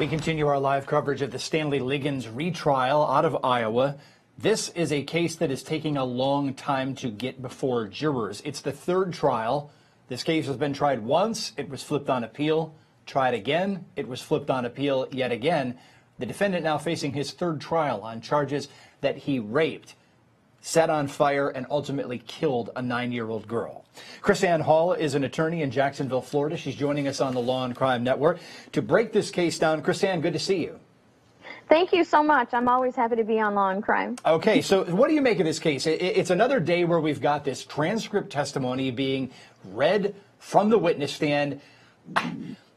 We continue our live coverage of the Stanley Liggins retrial out of Iowa. This is a case that is taking a long time to get before jurors. It's the third trial. This case has been tried once. It was flipped on appeal. Tried again. It was flipped on appeal yet again. The defendant now facing his third trial on charges that he raped, set on fire, and ultimately killed a 9-year-old girl. KrisAnne Hall is an attorney in Jacksonville, Florida. She's joining us on the Law&Crime Network to break this case down. KrisAnne, good to see you. Thank you so much. I'm always happy to be on Law&Crime. Okay, so what do you make of this case? It's another day where we've got this transcript testimony being read from the witness stand.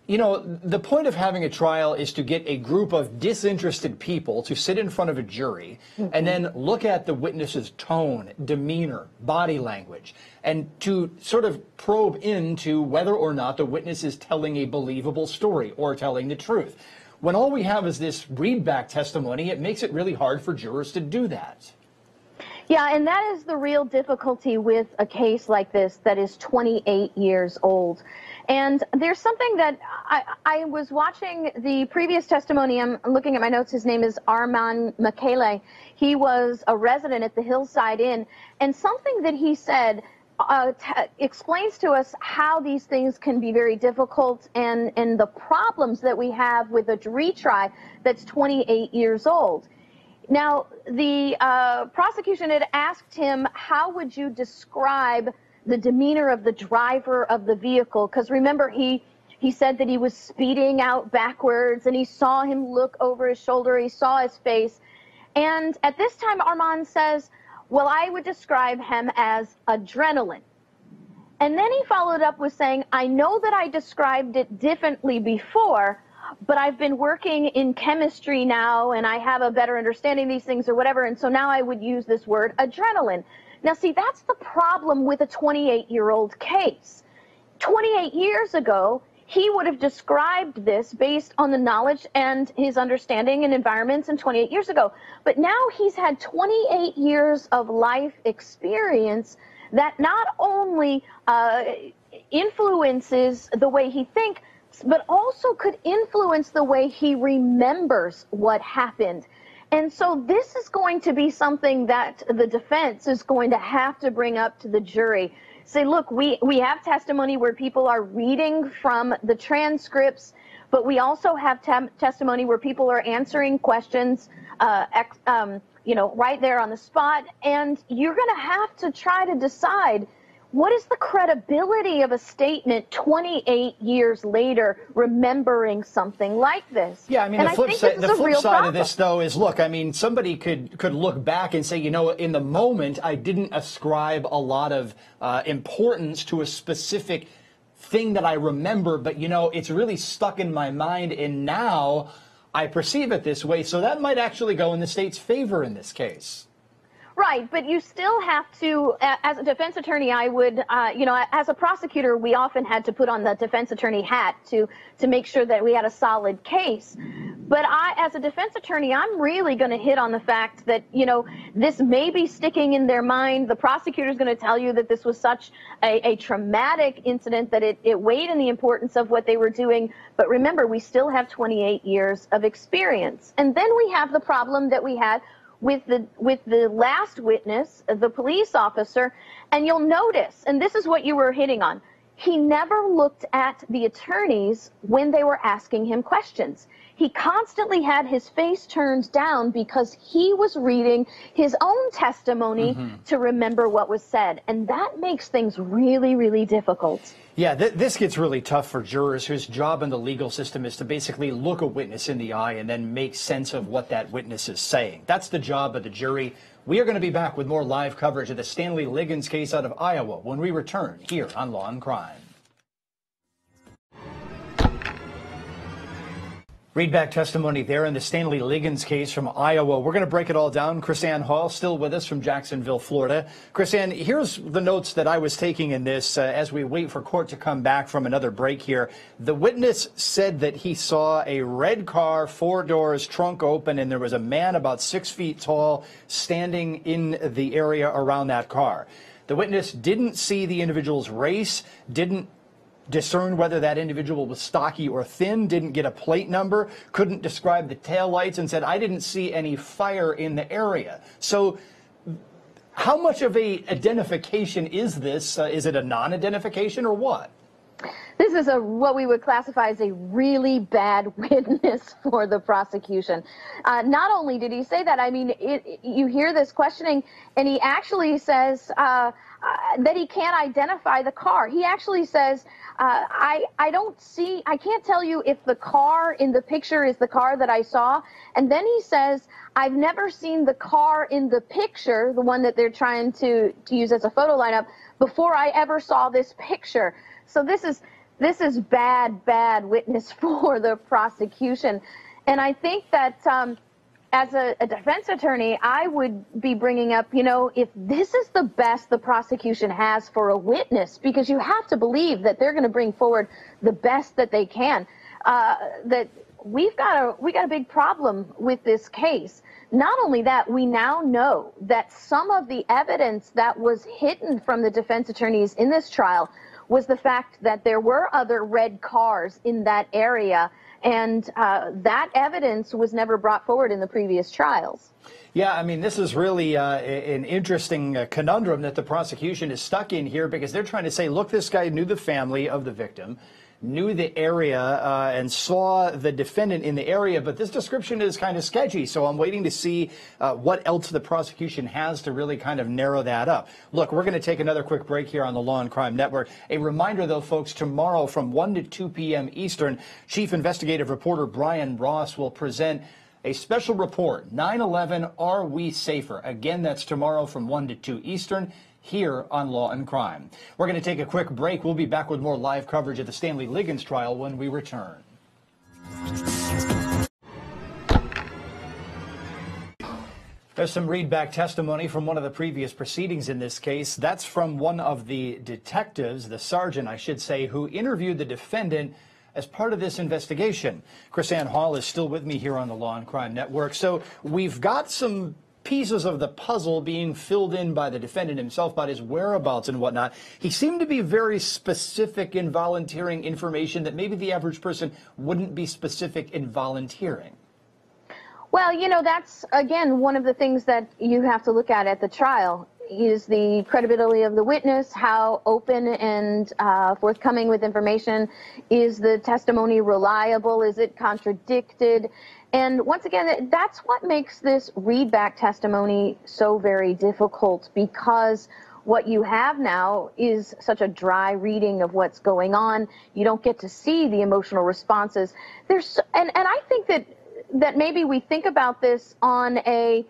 You know, the point of having a trial is to get a group of disinterested people to sit in front of a jury and then look at the witness's tone, demeanor, body language, and to sort of probe into whether or not the witness is telling a believable story or telling the truth. When all we have is this readback testimony, it makes it really hard for jurors to do that. Yeah, and that is the real difficulty with a case like this that is 28 years old. And there's something that I was watching the previous testimony. I'm looking at my notes. His name is Armand Michele. He was a resident at the Hillside Inn. And something that he said explains to us how these things can be very difficult and the problems that we have with a retry that's 28 years old. Now, the prosecution had asked him, how would you describe the demeanor of the driver of the vehicle? Because remember, he said that he was speeding out backwards, and he saw him look over his shoulder, he saw his face. And at this time, Armand says, well, I would describe him as adrenaline. And then he followed up with saying, I know that I described it differently before, but I've been working in chemistry now, and I have a better understanding of these things or whatever, and so now I would use this word adrenaline. Now, see, that's the problem with a 28-year-old case. 28 years ago, he would have described this based on the knowledge and his understanding and environments in 28 years ago. But now he's had 28 years of life experience that not only influences the way he thinks, but also could influence the way he remembers what happened. And so this is going to be something that the defense is going to have to bring up to the jury. Say, look, we have testimony where people are reading from the transcripts, but we also have testimony where people are answering questions, you know, right there on the spot. And you're going to have to try to decide, what is the credibility of a statement 28 years later remembering something like this? Yeah, I mean, the flip side of this, though, is, look, I mean, somebody could look back and say, you know, in the moment, I didn't ascribe a lot of importance to a specific thing that I remember, but, you know, it's really stuck in my mind, and now I perceive it this way. So that might actually go in the state's favor in this case. Right, but you still have to, as a defense attorney, I would, you know, as a prosecutor, we often had to put on the defense attorney hat to make sure that we had a solid case. But as a defense attorney, I'm really going to hit on the fact that, you know, this may be sticking in their mind. The prosecutor is going to tell you that this was such a traumatic incident that it weighed in the importance of what they were doing. But remember, we still have 28 years of experience. And then we have the problem that we had with the last witness, the police officer, and you'll notice, and this is what you were hitting on, he never looked at the attorneys when they were asking him questions. He constantly had his face turned down because he was reading his own testimony to remember what was said, and that makes things really, really difficult. Yeah, this gets really tough for jurors whose job in the legal system is to basically look a witness in the eye and then make sense of what that witness is saying. That's the job of the jury. We are going to be back with more live coverage of the Stanley Liggins case out of Iowa when we return here on Law&Crime. Readback testimony there in the Stanley Liggins case from Iowa. We're going to break it all down. KrisAnne Hall still with us from Jacksonville, Florida. KrisAnne, here's the notes that I was taking in this as we wait for court to come back from another break here. The witness said that he saw a red car, 4 doors, trunk open, and there was a man about 6 feet tall standing in the area around that car. The witness didn't see the individual's race, didn't discern whether that individual was stocky or thin, didn't get a plate number, couldn't describe the taillights, and said, I didn't see any fire in the area. So how much of a identification is this? Is it a non-identification or what? This is what we would classify as a really bad witness for the prosecution. Not only did he say that, I mean, you hear this questioning, and he actually says that he can't identify the car. He actually says, I can't tell you if the car in the picture is the car that I saw. And then he says, I've never seen the car in the picture, the one that they're trying to use as a photo lineup, before I ever saw this picture. So this is bad witness for the prosecution. And I think that as a defense attorney, I would be bringing up, you know, if this is the best the prosecution has for a witness, because you have to believe that they're going to bring forward the best that they can, that we've got a big problem with this case. Not only that, we now know that some of the evidence that was hidden from the defense attorneys in this trial was the fact that there were other red cars in that area, and that evidence was never brought forward in the previous trials. Yeah, I mean, this is really an interesting conundrum that the prosecution is stuck in here, because they're trying to say, look, this guy knew the family of the victim, knew the area, and saw the defendant in the area, but this description is kind of sketchy, so I'm waiting to see what else the prosecution has to really kind of narrow that up. Look, we're going to take another quick break here on the Law and Crime Network. A reminder, though, folks, tomorrow from 1 to 2 p.m. Eastern, Chief Investigative Reporter Brian Ross will present a special report, 9/11, Are We Safer? Again, that's tomorrow from 1 to 2 Eastern. Here on Law and Crime. We're going to take a quick break. We'll be back with more live coverage of the Stanley Liggins trial when we return. There's some readback testimony from one of the previous proceedings in this case. That's from one of the detectives, the sergeant, I should say, who interviewed the defendant as part of this investigation. KrisAnne Hall is still with me here on the Law and Crime Network. So we've got some pieces of the puzzle being filled in by the defendant himself about his whereabouts and whatnot. He seemed to be very specific in volunteering information that maybe the average person wouldn't be specific in volunteering. Well, you know, that's, again, one of the things that you have to look at the trial is the credibility of the witness, how open and forthcoming with information. Is the testimony reliable? Is it contradicted? And once again, that's what makes this readback testimony so very difficult, because what you have now is such a dry reading of what's going on. You don't get to see the emotional responses. And I think that maybe we think about this on a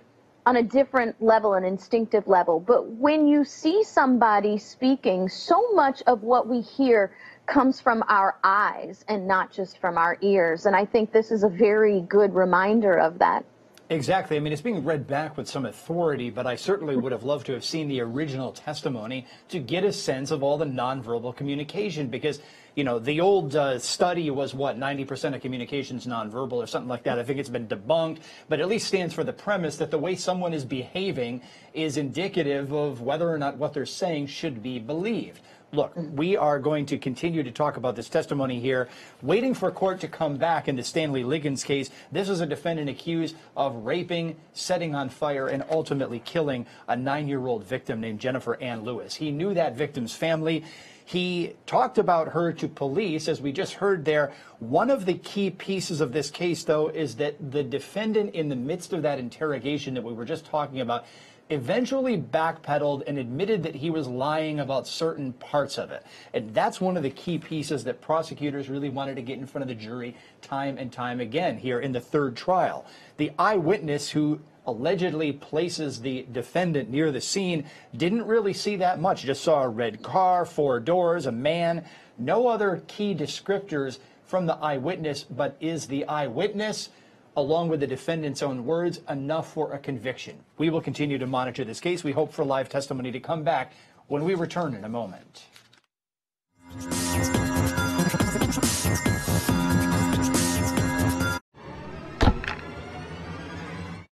different level, an instinctive level. But when you see somebody speaking, so much of what we hear comes from our eyes and not just from our ears. And I think this is a very good reminder of that. Exactly. I mean, it's being read back with some authority, but I certainly would have loved to have seen the original testimony to get a sense of all the nonverbal communication, because, you know, the old study was, what, 90% of communication's nonverbal or something like that. I think it's been debunked, but at least stands for the premise that the way someone is behaving is indicative of whether or not what they're saying should be believed. Look, we are going to continue to talk about this testimony here, waiting for court to come back in the Stanley Liggins case. This is a defendant accused of raping, setting on fire, and ultimately killing a 9-year-old victim named Jennifer Ann Lewis. He knew that victim's family. He talked about her to police, as we just heard there. One of the key pieces of this case, though, is that the defendant, in the midst of that interrogation that we were just talking about, eventually backpedaled and admitted that he was lying about certain parts of it. And that's one of the key pieces that prosecutors really wanted to get in front of the jury time and time again here in the third trial. The eyewitness who allegedly places the defendant near the scene didn't really see that much, just saw a red car, 4 doors, a man, no other key descriptors from the eyewitness. But is the eyewitness, along with the defendant's own words, enough for a conviction? We will continue to monitor this case. We hope for live testimony to come back when we return in a moment.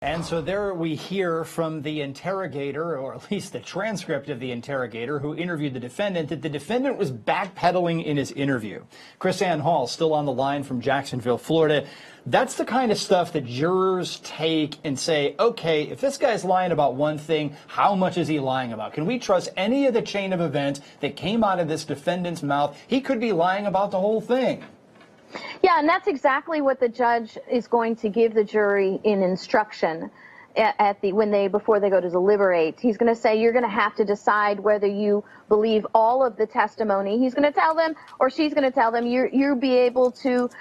And so there we hear from the interrogator, or at least the transcript of the interrogator who interviewed the defendant, that the defendant was backpedaling in his interview. KrisAnne Hall, still on the line from Jacksonville, Florida. That's the kind of stuff that jurors take and say, okay, if this guy's lying about one thing, how much is he lying about? Can we trust any of the chain of events that came out of this defendant's mouth? He could be lying about the whole thing. Yeah, and that's exactly what the judge is going to give the jury in instruction before they go to deliberate. He's going to say you're going to have to decide whether you believe all of the testimony. He's going to tell them, or she's going to tell them, you'll be able to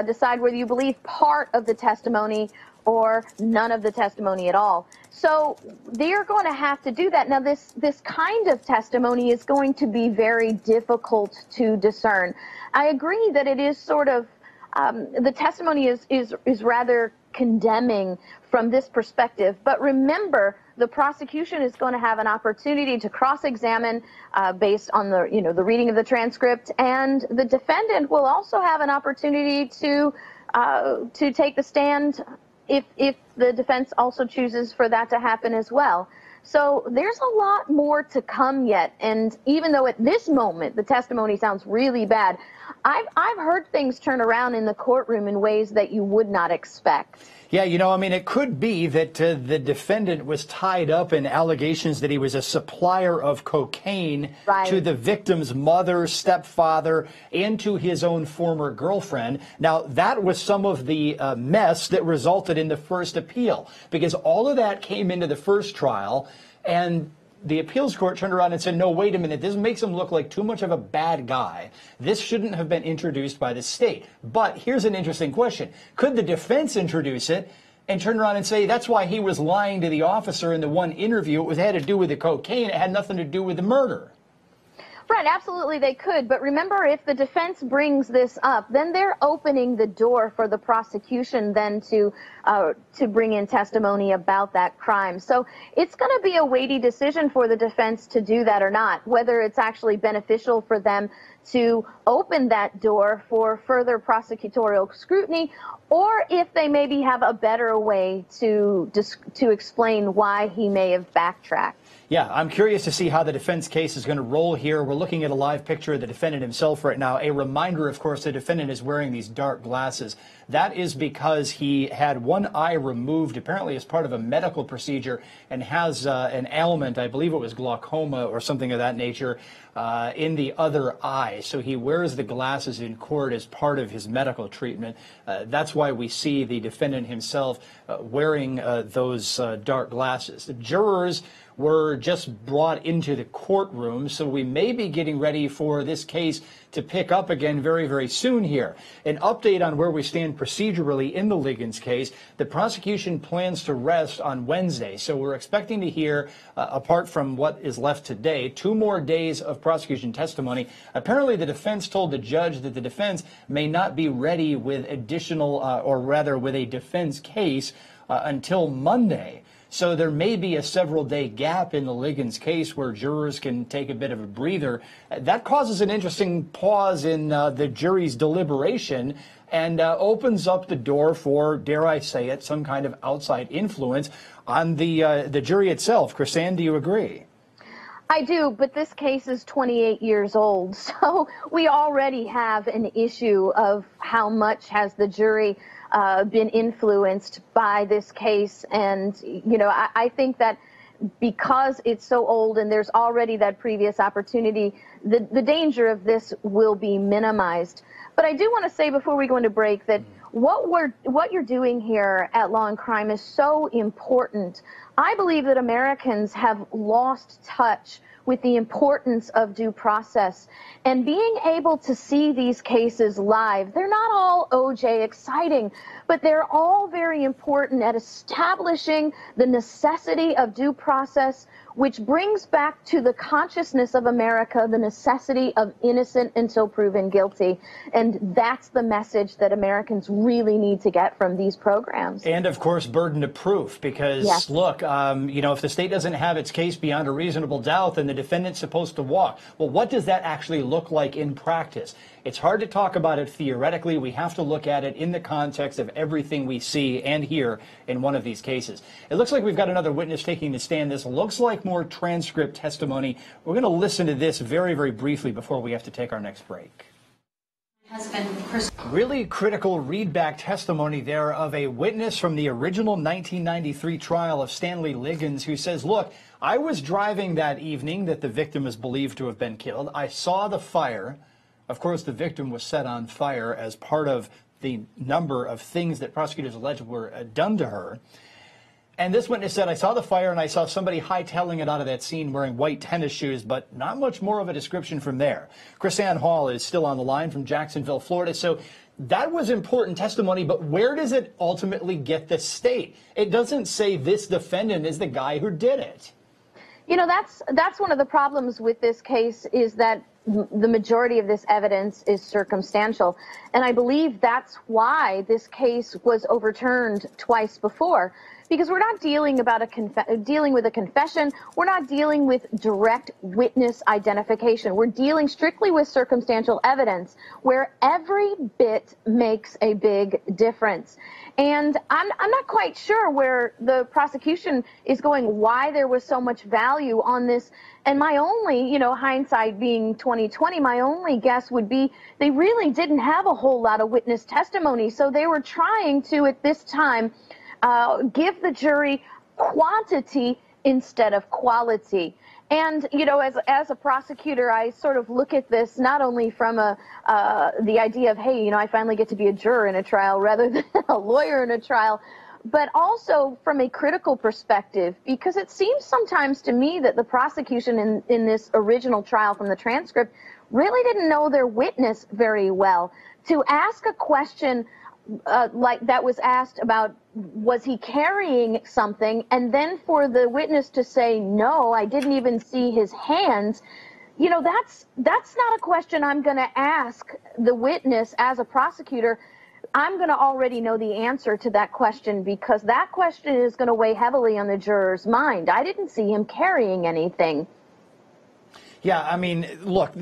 decide whether you believe part of the testimony or none of the testimony at all. So they're going to have to do that. Now, this kind of testimony is going to be very difficult to discern. I agree that it is sort of, the testimony is rather condemning from this perspective. But remember, the prosecution is going to have an opportunity to cross-examine based on the reading of the transcript, and the defendant will also have an opportunity to take the stand if the defense also chooses for that to happen as well. So there's a lot more to come yet, and even though at this moment the testimony sounds really bad, I've heard things turn around in the courtroom in ways that you would not expect. Yeah, I mean, it could be that the defendant was tied up in allegations that he was a supplier of cocaine to the victim's mother, stepfather, and to his own former girlfriend. Now, that was some of the mess that resulted in the first appeal, because all of that came into the first trial, and the appeals court turned around and said, no, wait a minute, this makes him look like too much of a bad guy. This shouldn't have been introduced by the state. But here's an interesting question. Could the defense introduce it and turn around and say that's why he was lying to the officer in the one interview? It had to do with the cocaine. It had nothing to do with the murder. Right, absolutely they could. But remember, if the defense brings this up, then they're opening the door for the prosecution then to bring in testimony about that crime. So it's going to be a weighty decision for the defense to do that or not, whether it's actually beneficial for them to open that door for further prosecutorial scrutiny, or if they maybe have a better way to explain why he may have backtracked. Yeah, I'm curious to see how the defense case is going to roll here. We're looking at a live picture of the defendant himself right now. A reminder, of course, the defendant is wearing these dark glasses. That is because he had one eye removed, apparently as part of a medical procedure, and has an ailment, I believe it was glaucoma or something of that nature, in the other eye. So he wears the glasses in court as part of his medical treatment. That's why we see the defendant himself wearing those dark glasses. The jurors were just brought into the courtroom, so we may be getting ready for this case to pick up again very, very soon here. An update on where we stand procedurally in the Liggins case. The prosecution plans to rest on Wednesday, so we're expecting to hear, apart from what is left today, 2 more days of prosecution testimony. Apparently the defense told the judge that the defense may not be ready with additional, or rather with a defense case until Monday. So there may be a several-day gap in the Liggins case where jurors can take a bit of a breather. That causes an interesting pause in the jury's deliberation and opens up the door for, dare I say it, some kind of outside influence on the jury itself. KrisAnne, do you agree? I do, but this case is 28 years old, so we already have an issue of how much has the jury been influenced by this case. And, I think that because it's so old and there's already that previous opportunity, the danger of this will be minimized. But I do want to say before we go into break that what you're doing here at Law and Crime is so important. I believe that Americans have lost touch with the importance of due process, and being able to see these cases live. They're not all OJ exciting, but they're all very important at establishing the necessity of due process, which brings back to the consciousness of America the necessity of innocent until proven guilty. And that's the message that Americans really need to get from these programs. And, of course, burden of proof, because, look, you know, if the state doesn't have its case beyond a reasonable doubt, then the defendant's supposed to walk. Well, what does that actually look like in practice? It's hard to talk about it theoretically. We have to look at it in the context of everything we see and hear in one of these cases. It looks like we've got another witness taking the stand. This looks like more transcript testimony. We're going to listen to this very, very briefly before we have to take our next break. Really critical readback testimony there of a witness from the original 1993 trial of Stanley Liggins, who says, look, I was driving that evening that the victim is believed to have been killed. I saw the fire. Of course, the victim was set on fire as part of the number of things that prosecutors alleged were done to her. And this witness said, I saw the fire and I saw somebody hightailing it out of that scene wearing white tennis shoes, but not much more of a description from there. KrisAnne Hall is still on the line from Jacksonville, Florida. So that was important testimony, but where does it ultimately get the state? It doesn't say this defendant is the guy who did it. You know, that's one of the problems with this case, is that the majority of this evidence is circumstantial. And I believe that's why this case was overturned twice before. Because we're not dealing with a confession. We're not dealing with direct witness identification. We're dealing strictly with circumstantial evidence, where every bit makes a big difference. And I'm not quite sure where the prosecution is going, why there was so much value on this. And my only, you know, hindsight being 2020, my only guess would be they really didn't have a whole lot of witness testimony. So they were trying to, at this time, give the jury quantity instead of quality. And, you know, as a prosecutor, I sort of look at this not only from the idea of, hey, you know, I finally get to be a juror in a trial rather than a lawyer in a trial, but also from a critical perspective, because it seems sometimes to me that the prosecution in this original trial from the transcript really didn't know their witness very well. To ask a question like that was asked about, was he carrying something, and then for the witness to say, no, I didn't even see his hands, you know, that's not a question I'm going to ask the witness as a prosecutor. I'm going to already know the answer to that question, because that question is going to weigh heavily on the juror's mind. I didn't see him carrying anything. Yeah, I mean, look,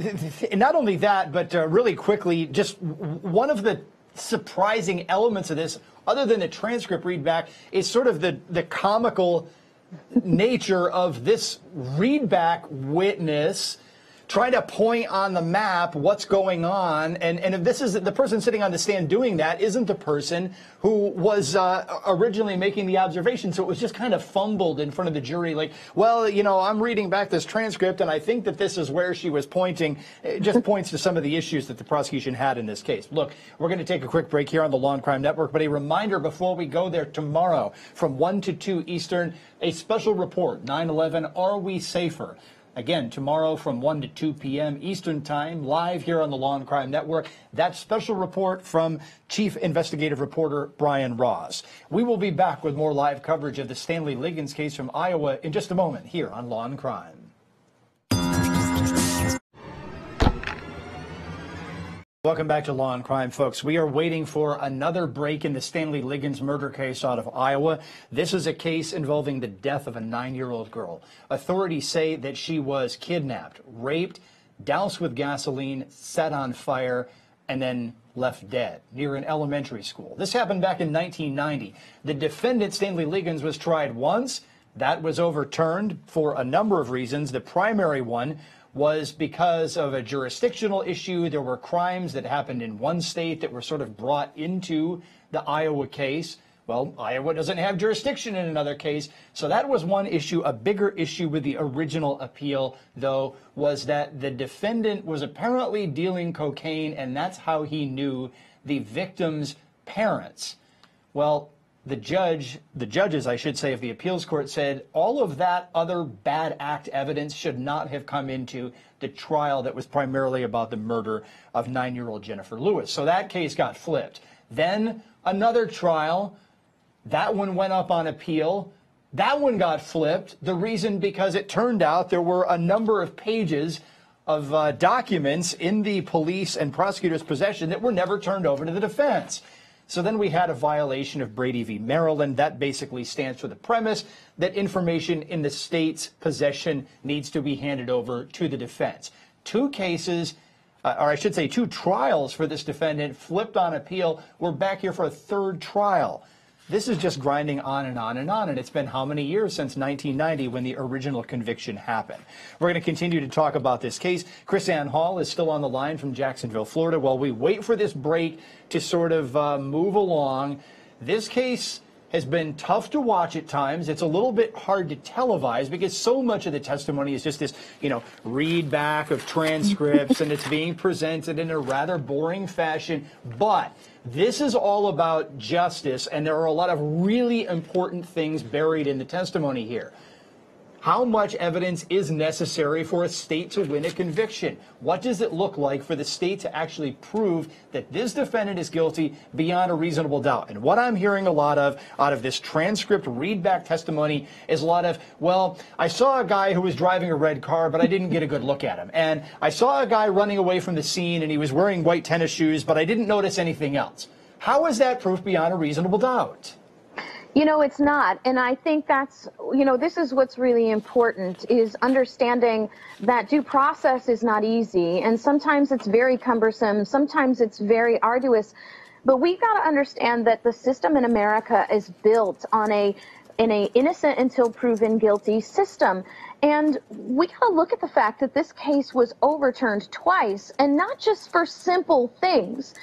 not only that, but really quickly, just one of the surprising elements of this, other than the transcript readback, is sort of the comical nature of this readback witness trying to point on the map what's going on, and if this is the person sitting on the stand doing that isn't the person who was originally making the observation, so it was just kind of fumbled in front of the jury, like, well, you know, I'm reading back this transcript and I think that this is where she was pointing. It just points to some of the issues that the prosecution had in this case. Look, we're going to take a quick break here on the Law and Crime Network, but a reminder before we go there, tomorrow from 1 to 2 Eastern, a special report, 9/11, Are We Safer? Again, tomorrow from 1 to 2 p.m. Eastern Time, live here on the Law and Crime Network. That special report from Chief Investigative Reporter Brian Ross. We will be back with more live coverage of the Stanley Liggins case from Iowa in just a moment here on Law and Crime. Welcome back to Law and Crime, folks. We are waiting for another break in the Stanley Liggins murder case out of Iowa. This is a case involving the death of a 9-year-old girl. Authorities say that she was kidnapped, raped, doused with gasoline, set on fire, and then left dead near an elementary school. This happened back in 1990. The defendant, Stanley Liggins, was tried once. That was overturned for a number of reasons. The primary one was because of a jurisdictional issue. There were crimes that happened in one state that were sort of brought into the Iowa case. Well, Iowa doesn't have jurisdiction in another case. So that was one issue. A bigger issue with the original appeal, though, was that the defendant was apparently dealing cocaine, and that's how he knew the victim's parents. Well, the judges, I should say, of the appeals court said all of that other bad act evidence should not have come into the trial that was primarily about the murder of 9-year-old Jennifer Lewis. So that case got flipped. Then another trial, that one went up on appeal. That one got flipped. The reason, because it turned out there were a number of pages of documents in the police and prosecutors' possession that were never turned over to the defense. So then we had a violation of Brady v. Maryland. That basically stands for the premise that information in the state's possession needs to be handed over to the defense. Two cases, or I should say two trials for this defendant flipped on appeal. We're back here for a third trial. This is just grinding on and on and on, and it's been how many years since 1990 when the original conviction happened? We're going to continue to talk about this case. KrisAnne Hall is still on the line from Jacksonville, Florida. While we wait for this break to sort of move along, this case has been tough to watch at times. It's a little bit hard to televise because so much of the testimony is just this, read back of transcripts, and it's being presented in a rather boring fashion. But this is all about justice, and there are a lot of really important things buried in the testimony here. How much evidence is necessary for a state to win a conviction? What does it look like for the state to actually prove that this defendant is guilty beyond a reasonable doubt? And what I'm hearing a lot of out of this transcript readback testimony is a lot of, well, I saw a guy who was driving a red car, but I didn't get a good look at him. And I saw a guy running away from the scene, and he was wearing white tennis shoes, but I didn't notice anything else. How is that proof beyond a reasonable doubt? It's not. And I think that's, this is what's really important, is understanding that due process is not easy. And sometimes it's very cumbersome. Sometimes it's very arduous. But we've got to understand that the system in America is built on an innocent until proven guilty system. And we got to look at the fact that this case was overturned twice, and not just for simple things.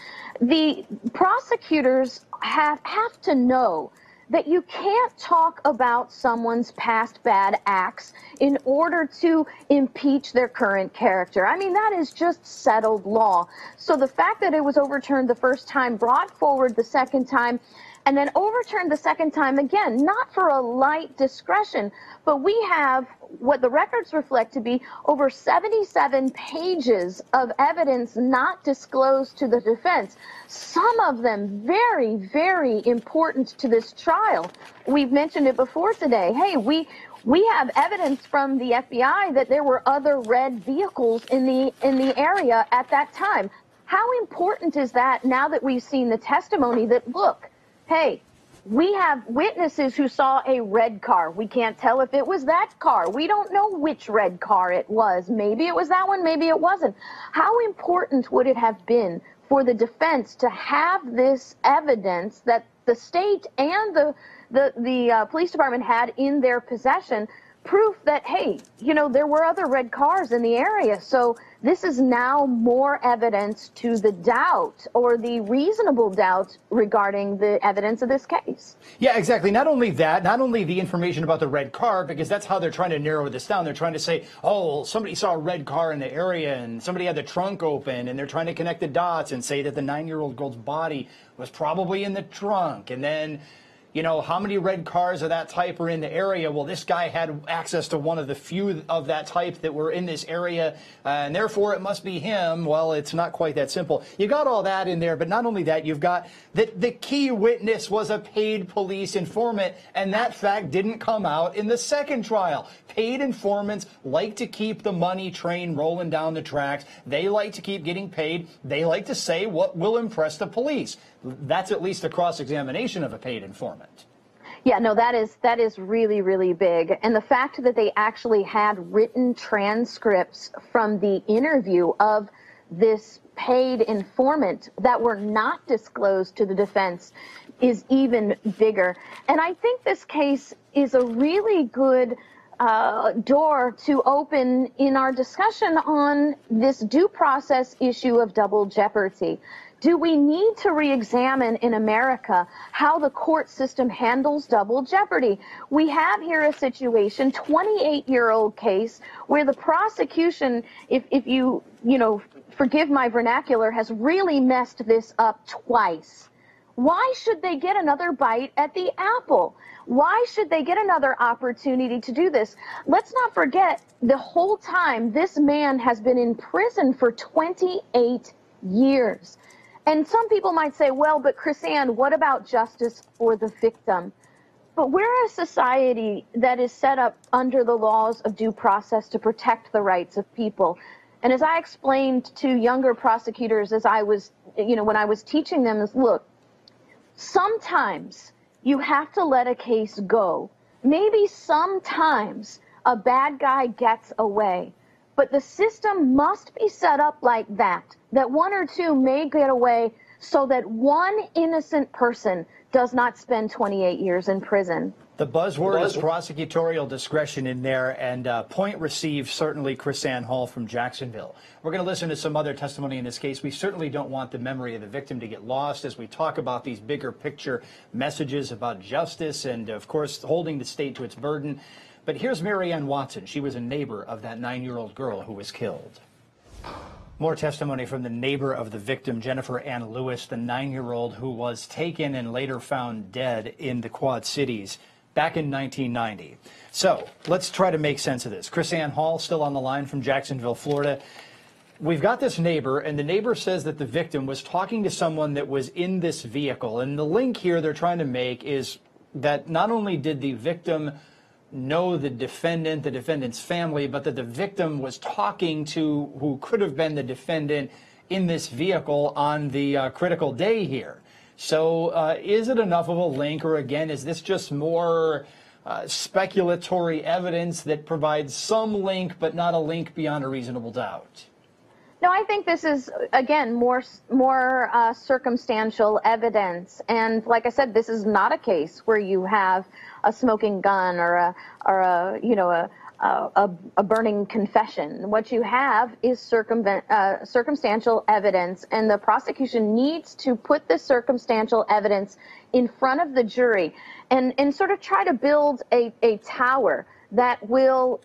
The prosecutors have to know that you can't talk about someone's past bad acts in order to impeach their current character. I mean, that is just settled law. So the fact that it was overturned the first time, brought forward the second time, and then overturned the second time again, not for a light discretion, but we have what the records reflect to be over 77 pages of evidence not disclosed to the defense, some of them very, very important to this trial. We've mentioned it before today. Hey, we have evidence from the FBI that there were other red vehicles in the area at that time. How important is that now that we've seen the testimony that, look, hey, we have witnesses who saw a red car. We can't tell if it was that car. We don't know which red car it was. Maybe it was that one, maybe it wasn't. How important would it have been for the defense to have this evidence that the state and the police department had in their possession, proof that, hey, there were other red cars in the area. So this is now more evidence to the doubt, or the reasonable doubt, regarding the evidence of this case. Yeah, exactly. Not only that, not only the information about the red car, because that's how they're trying to narrow this down. They're trying to say, oh, somebody saw a red car in the area and somebody had the trunk open, and they're trying to connect the dots and say that the 9-year-old girl's body was probably in the trunk. And then, how many red cars of that type are in the area? Well, this guy had access to one of the few of that type that were in this area, and therefore it must be him. Well, it's not quite that simple. You got all that in there, but not only that, you've got that the key witness was a paid police informant, and that fact didn't come out in the second trial. Paid informants like to keep the money train rolling down the tracks. They like to keep getting paid. They like to say what will impress the police. That's at least a cross-examination of a paid informant. Yeah, no, that is really, really big. And the fact that they actually had written transcripts from the interview of this paid informant that were not disclosed to the defense is even bigger. And I think this case is a really good door to open in our discussion on this due process issue of double jeopardy. Do we need to re-examine in America how the court system handles double jeopardy? We have here a situation, 28-year-old case, where the prosecution, if you forgive my vernacular, has really messed this up twice. Why should they get another bite at the apple? Why should they get another opportunity to do this? Let's not forget, the whole time this man has been in prison for 28 years. And some people might say, well, but KrisAnne, what about justice for the victim? But we're a society that is set up under the laws of due process to protect the rights of people. And as I explained to younger prosecutors as I was, when I was teaching them, is look, Sometimes you have to let a case go. Maybe sometimes a bad guy gets away, but the system must be set up like that, that one or two may get away so that one innocent person does not spend 28 years in prison. The buzzword is prosecutorial discretion in there, and point received, certainly, KrisAnne Hall from Jacksonville. We're going to listen to some other testimony in this case. We certainly don't want the memory of the victim to get lost as we talk about these bigger picture messages about justice and, of course, holding the state to its burden. But here's Mary Ann Watson. She was a neighbor of that 9-year-old girl who was killed. More testimony from the neighbor of the victim, Jennifer Ann Lewis, the 9-year-old who was taken and later found dead in the Quad Cities back in 1990. So let's try to make sense of this. KrisAnne Hall still on the line from Jacksonville, Florida. We've got this neighbor, and the neighbor says that the victim was talking to someone that was in this vehicle. And the link here they're trying to make is that not only did the victim know the defendant, the defendant's family, but that the victim was talking to who could have been the defendant in this vehicle on the critical day here. So is it enough of a link, or again, is this just more speculatory evidence that provides some link, but not a link beyond a reasonable doubt? No, I think this is, again, more circumstantial evidence. And like I said, this is not a case where you have a smoking gun or a burning confession. What you have is circumstantial evidence, and the prosecution needs to put the circumstantial evidence in front of the jury and sort of try to build a tower that will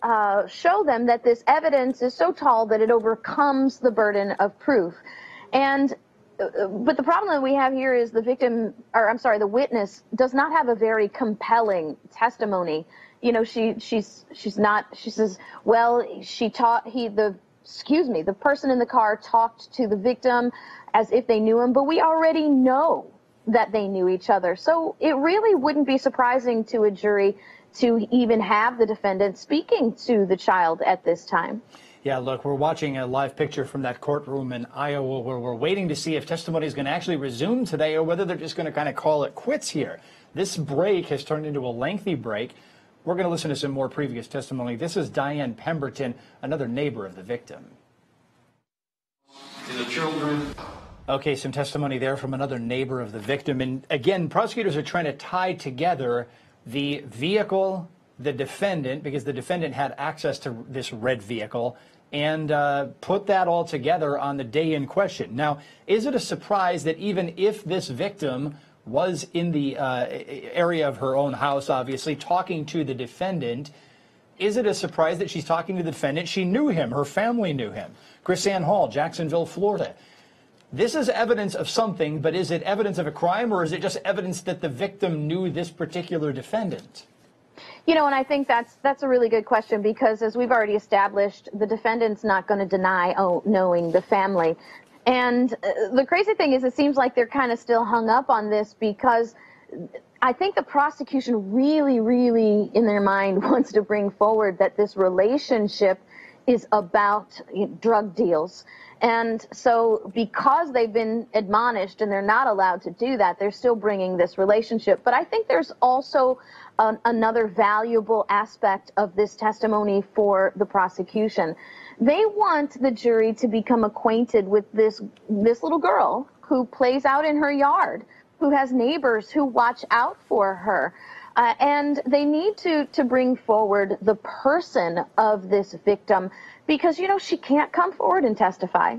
show them that this evidence is so tall that it overcomes the burden of proof. And but the problem that we have here is the witness does not have a very compelling testimony. You know, she says, well, the person in the car talked to the victim as if they knew him, but we already know that they knew each other. So it really wouldn't be surprising to a jury to even have the defendant speaking to the child at this time. Yeah, look, we're watching a live picture from that courtroom in Iowa where we're waiting to see if testimony is going to actually resume today or whether they're just going to kind of call it quits here. This break has turned into a lengthy break. We're going to listen to some more previous testimony. This is Diane Pemberton, another neighbor of the victim. To the children. Okay, some testimony there from another neighbor of the victim. And again, prosecutors are trying to tie together the vehicle, the defendant, because the defendant had access to this red vehicle, and put that all together on the day in question. Now, is it a surprise that even if this victim was in the area of her own house, obviously, talking to the defendant, is it a surprise that she's talking to the defendant? She knew him. Her family knew him. KrisAnne Hall, Jacksonville, Florida. This is evidence of something, but is it evidence of a crime, or is it just evidence that the victim knew this particular defendant? You know, and I think that's a really good question, because as we've already established, the defendant's not going to deny knowing the family. And the crazy thing is, it seems like they're kind of still hung up on this, because I think the prosecution really, really in their mind wants to bring forward that this relationship is about drug deals. And so because they've been admonished and they're not allowed to do that, they're still bringing this relationship. But I think there's also another valuable aspect of this testimony for the prosecution. They want the jury to become acquainted with this little girl who plays out in her yard, who has neighbors who watch out for her. And they need to bring forward the person of this victim, because, you know, she can't come forward and testify.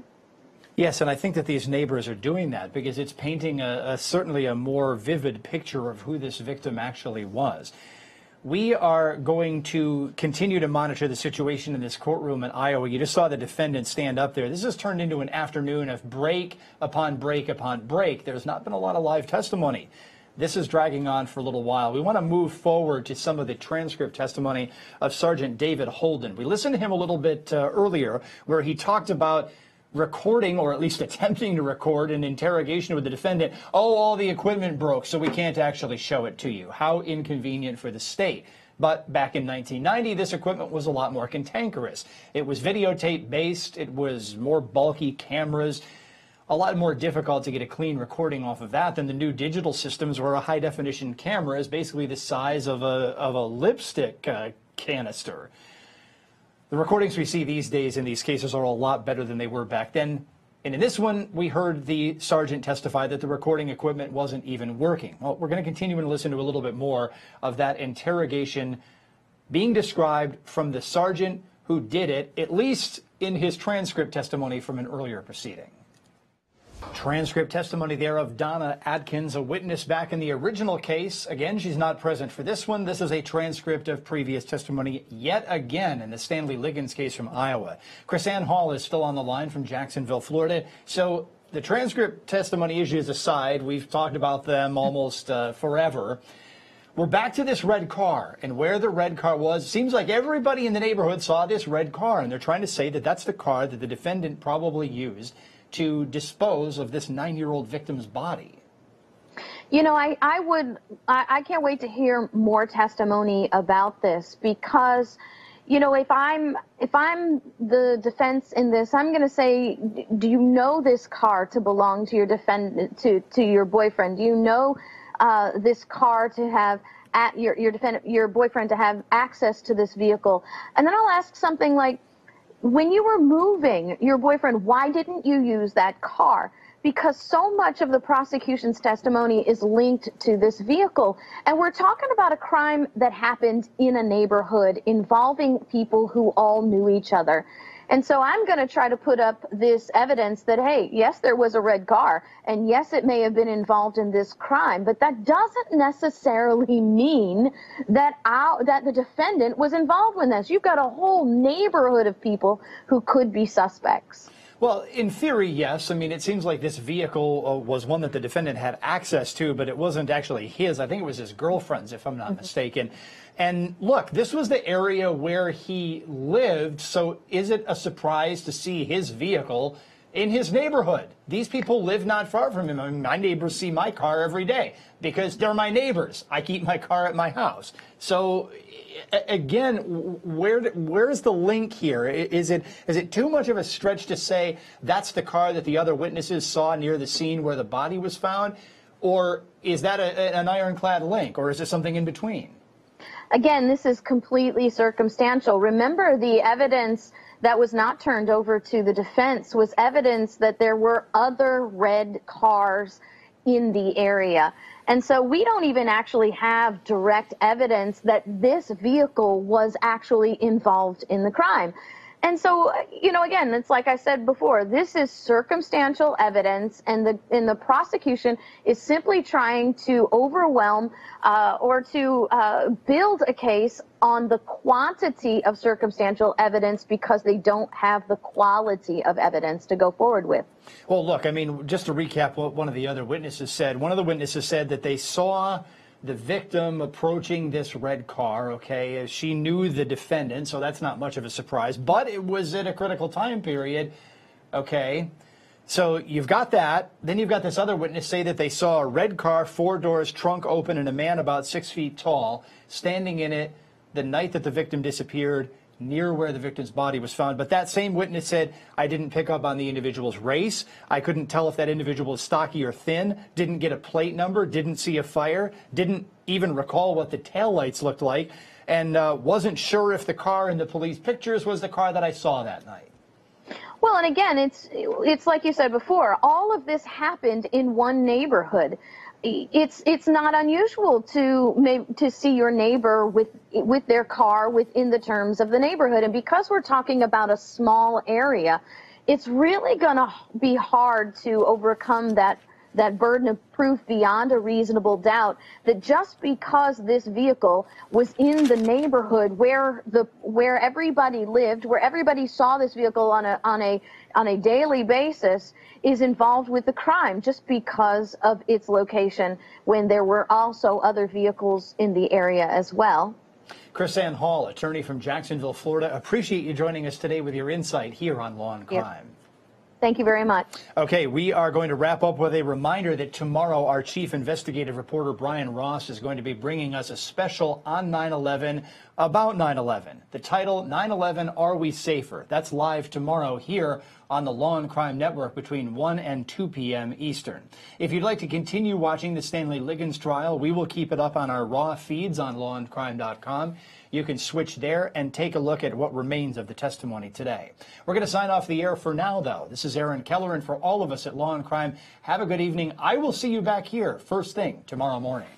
Yes, and I think that these neighbors are doing that because it's painting certainly a more vivid picture of who this victim actually was. We are going to continue to monitor the situation in this courtroom in Iowa. You just saw the defendant stand up there. This has turned into an afternoon of break upon break upon break. There's not been a lot of live testimony. This is dragging on for a little while. We want to move forward to some of the transcript testimony of Sergeant David Holden. We listened to him a little bit earlier, where he talked about recording, or at least attempting to record, an interrogation with the defendant. Oh, all the equipment broke, so we can't actually show it to you. How inconvenient for the state. But back in 1990, this equipment was a lot more cantankerous. It was videotape based. It was more bulky cameras. a lot more difficult to get a clean recording off of that than the new digital systems where a high-definition camera is basically the size of a lipstick canister. The recordings we see these days in these cases are a lot better than they were back then. And in this one, we heard the sergeant testify that the recording equipment wasn't even working. Well, we're going to continue and listen to a little bit more of that interrogation being described from the sergeant who did it, at least in his transcript testimony from an earlier proceeding. Transcript testimony there of Donna Atkins, a witness back in the original case. Again, she's not present for this one. This is a transcript of previous testimony yet again in the Stanley Liggins case from Iowa. KrisAnne Hall is still on the line from Jacksonville, Florida. So the transcript testimony issues aside, we've talked about them almost forever. We're back to this red car and where the red car was. It seems like everybody in the neighborhood saw this red car, and they're trying to say that that's the car that the defendant probably used to dispose of this 9-year-old victim's body. You know, I can't wait to hear more testimony about this because, you know, if I'm the defense in this, I'm going to say, do you know this car to belong to your to your boyfriend? Do you know this car to have your boyfriend to have access to this vehicle? And then I'll ask something like, when you were moving your boyfriend, why didn't you use that car? Because so much of the prosecution's testimony is linked to this vehicle. And we're talking about a crime that happened in a neighborhood involving people who all knew each other. And so I'm going to try to put up this evidence that, hey, yes, there was a red car, and yes, it may have been involved in this crime, but that doesn't necessarily mean that the defendant was involved in this. You've got a whole neighborhood of people who could be suspects. Well, in theory, yes. I mean, it seems like this vehicle was one that the defendant had access to, but it wasn't actually his. I think it was his girlfriend's, if I'm not mistaken. And look, this was the area where he lived, so is it a surprise to see his vehicle in his neighborhood? These people live not far from him. I mean, my neighbors see my car every day because they're my neighbors. I keep my car at my house. So again, where's the link here? Is it too much of a stretch to say that's the car that the other witnesses saw near the scene where the body was found? Or is that an ironclad link, or is it something in between? Again, this is completely circumstantial. Remember, the evidence that was not turned over to the defense was evidence that there were other red cars in the area. And so we don't even actually have direct evidence that this vehicle was actually involved in the crime. And so, you know, again, it's like I said before, this is circumstantial evidence, and the prosecution is simply trying to overwhelm or to build a case on the quantity of circumstantial evidence because they don't have the quality of evidence to go forward with. Well, look, I mean, just to recap what one of the other witnesses said, one of the witnesses said that they saw the victim approaching this red car, okay? She knew the defendant, so that's not much of a surprise, but it was at a critical time period, okay? So you've got that. Then you've got this other witness say that they saw a red car, 4 doors, trunk open, and a man about 6 feet tall standing in it the night that the victim disappeared near where the victim's body was found. But that same witness said, I didn't pick up on the individual's race. I couldn't tell if that individual was stocky or thin, didn't get a plate number, didn't see a fire, didn't even recall what the taillights looked like, and wasn't sure if the car in the police pictures was the car that I saw that night. Well, and again, it's like you said before, all of this happened in one neighborhood. It's not unusual to see your neighbor with their car within the terms of the neighborhood. And because we're talking about a small area, it's really going to be hard to overcome that burden of proof beyond a reasonable doubt that just because this vehicle was in the neighborhood where everybody lived, where everybody saw this vehicle on a daily basis, is involved with the crime just because of its location when there were also other vehicles in the area as well. KrisAnne Hall, attorney from Jacksonville, Florida. Appreciate you joining us today with your insight here on Law and Crime. Yep. Thank you very much. Okay, we are going to wrap up with a reminder that tomorrow our chief investigative reporter, Brian Ross, is going to be bringing us a special on 9/11 about 9/11. The title, 9/11, Are We Safer? That's live tomorrow here on the Law and Crime Network between 1 and 2 p.m. Eastern. If you'd like to continue watching the Stanley Liggins trial, we will keep it up on our raw feeds on lawandcrime.com. You can switch there and take a look at what remains of the testimony today. We're going to sign off the air for now, though. This is Aaron Keller, and for all of us at Law and Crime, have a good evening. I will see you back here first thing tomorrow morning.